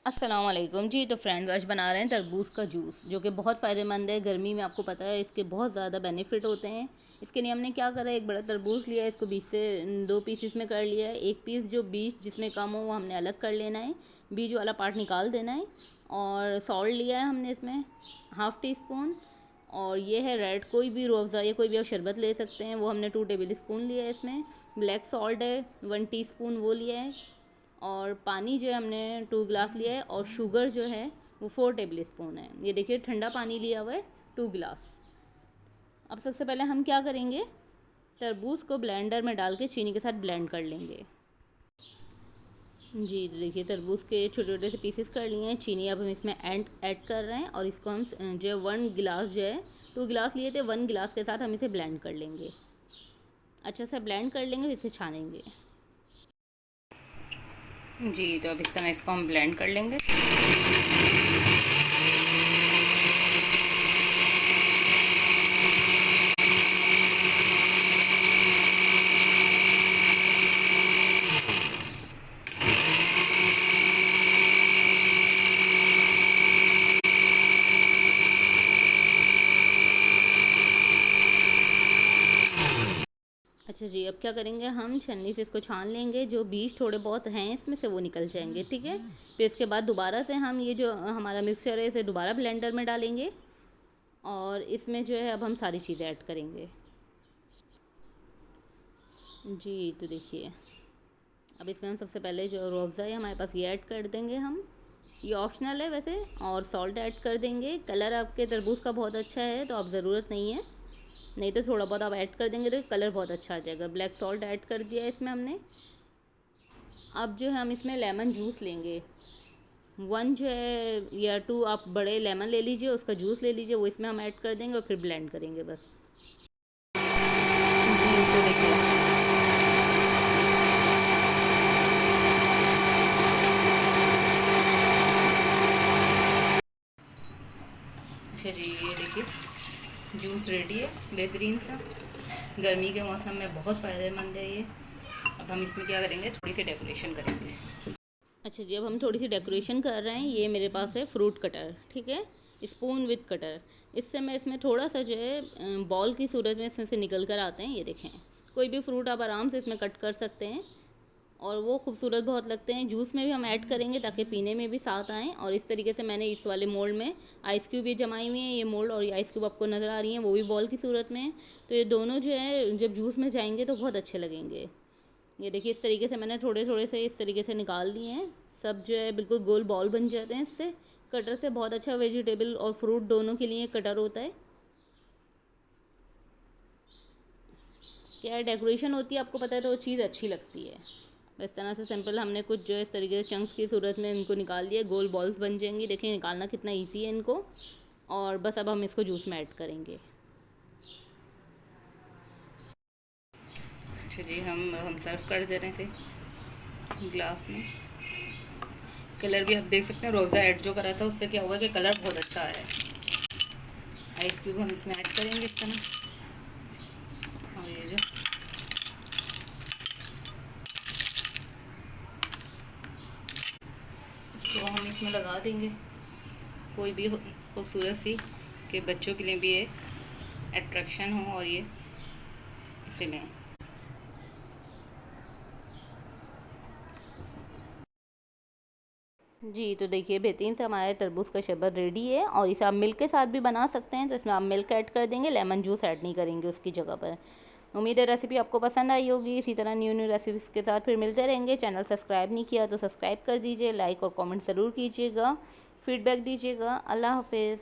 अस्सलाम वालेकुम जी। तो फ्रेंड्स, आज बना रहे हैं तरबूज का जूस, जो कि बहुत फ़ायदेमंद है। गर्मी में आपको पता है इसके बहुत ज़्यादा बेनिफिट होते हैं। इसके लिए हमने क्या करा, एक बड़ा तरबूज लिया है, इसको बीच से दो पीसेस में कर लिया है। एक पीस जो बीज जिसमें कम हो वो हमने अलग कर लेना है, बीज वाला पार्ट निकाल देना है। और सॉल्ट लिया है हमने इसमें 1/2 टी स्पून। और ये है रेड, कोई भी रूह अफ़ज़ा या कोई भी आप शरबत ले सकते हैं, वो हमने 2 टेबल स्पून लिया है इसमें। ब्लैक सॉल्ट है 1 टीस्पून, वो लिया है। और पानी जो है हमने 2 गिलास लिया है। और शुगर जो है वो 4 टेबल स्पून है। ये देखिए ठंडा पानी लिया हुआ है 2 गिलास। अब सबसे पहले हम क्या करेंगे, तरबूज को ब्लेंडर में डाल के चीनी के साथ ब्लेंड कर लेंगे। जी, तो देखिए तरबूज के छोटे छोटे से पीसेस कर लिए हैं। चीनी अब हम इसमें ऐड कर रहे हैं। और इसको हम जो है 1 गिलास जो है, 2 गिलास लिए थे, 1 गिलास के साथ हम इसे ब्लेंड कर लेंगे। अच्छा से ब्लेंड कर लेंगे, इसे छानेंगे। जी, तो अब इस तरह इसको हम ब्लेंड कर लेंगे। अच्छा जी, अब क्या करेंगे, हम छन्नी से इसको छान लेंगे। जो बीज थोड़े बहुत हैं इसमें से वो निकल जाएंगे, ठीक है। फिर इसके बाद दोबारा से हम ये जो हमारा मिक्सचर है इसे दोबारा ब्लेंडर में डालेंगे। और इसमें जो है अब हम सारी चीज़ें ऐड करेंगे। जी, तो देखिए अब इसमें हम सबसे पहले जो रूह अफ़ज़ा है हमारे पास, ये ऐड कर देंगे हम। ये ऑप्शनल है वैसे। और सॉल्ट ऐड कर देंगे। कलर आपके तरबूज का बहुत अच्छा है तो अब ज़रूरत नहीं है, नहीं तो थोड़ा बहुत आप ऐड कर देंगे तो कलर बहुत अच्छा आ जाएगा। ब्लैक सॉल्ट ऐड कर दिया है इसमें हमने। अब जो है हम इसमें लेमन जूस लेंगे। 1 जो है या 2 आप बड़े लेमन ले लीजिए, उसका जूस ले लीजिए, वो इसमें हम ऐड कर देंगे और फिर ब्लेंड करेंगे बस। जी, तो देखिए। अच्छा जी, ये देखिए जूस रेडी है, बेहतरीन सा। गर्मी के मौसम में बहुत फ़ायदेमंद है ये। अब हम इसमें क्या करेंगे, थोड़ी सी डेकोरेशन करेंगे। अच्छा जी, अब हम थोड़ी सी डेकोरेशन कर रहे हैं। ये मेरे पास है फ्रूट कटर, ठीक है, स्पून विद कटर। इससे मैं इसमें थोड़ा सा जो है बॉल की सूरत में इसमें से निकल कर आते हैं, ये देखें। कोई भी फ्रूट आप आराम से इसमें कट कर सकते हैं और वो खूबसूरत बहुत लगते हैं। जूस में भी हम ऐड करेंगे ताकि पीने में भी साथ आएँ। और इस तरीके से मैंने इस वाले मोल्ड में आइस क्यूब भी जमाई हुई हैं, ये मोल्ड और ये आइस क्यूब आपको नज़र आ रही हैं, वो भी बॉल की सूरत में है। तो ये दोनों जो है जब जूस में जाएंगे तो बहुत अच्छे लगेंगे। ये देखिए इस तरीके से मैंने थोड़े थोड़े से इस तरीके से निकाल दिए हैं। सब जो है बिल्कुल गोल बॉल बन जाते हैं इससे। कटर से बहुत अच्छा वेजिटेबल और फ्रूट दोनों के लिए कटर होता है। क्या डेकोरेशन होती है आपको पता है, तो वो चीज़ अच्छी लगती है। इस तरह से सिंपल हमने कुछ जो है इस तरीके से चंक्स की सूरत में इनको निकाल दिया, गोल बॉल्स बन जाएंगी। देखिए निकालना कितना इजी है इनको। और बस अब हम इसको जूस में ऐड करेंगे। अच्छा जी, हम सर्व कर दे रहे हैं इसे ग्लास में। कलर भी आप देख सकते हैं, रोज़ा ऐड जो करा था उससे क्या हुआ कि कलर बहुत अच्छा आया है। आइस क्यूब हम इसमें ऐड करेंगे इस तरह। और ये जो इसको हम इसमें लगा देंगे, कोई भी खूबसूरत सी, कि बच्चों के लिए भी ये अट्रैक्शन हो और ये इसे लें। जी, तो देखिए बेहतरीन से हमारे तरबूज का शरबत रेडी है। और इसे आप मिल्क के साथ भी बना सकते हैं, तो इसमें आप मिल्क ऐड कर देंगे, लेमन जूस ऐड नहीं करेंगे उसकी जगह पर। उम्मीद है रेसिपी आपको पसंद आई होगी। इसी तरह न्यू न्यू रेसिपीज़ के साथ फिर मिलते रहेंगे। चैनल सब्सक्राइब नहीं किया तो सब्सक्राइब कर दीजिए, लाइक और कमेंट ज़रूर कीजिएगा, फीडबैक दीजिएगा। अल्लाह हाफिज़।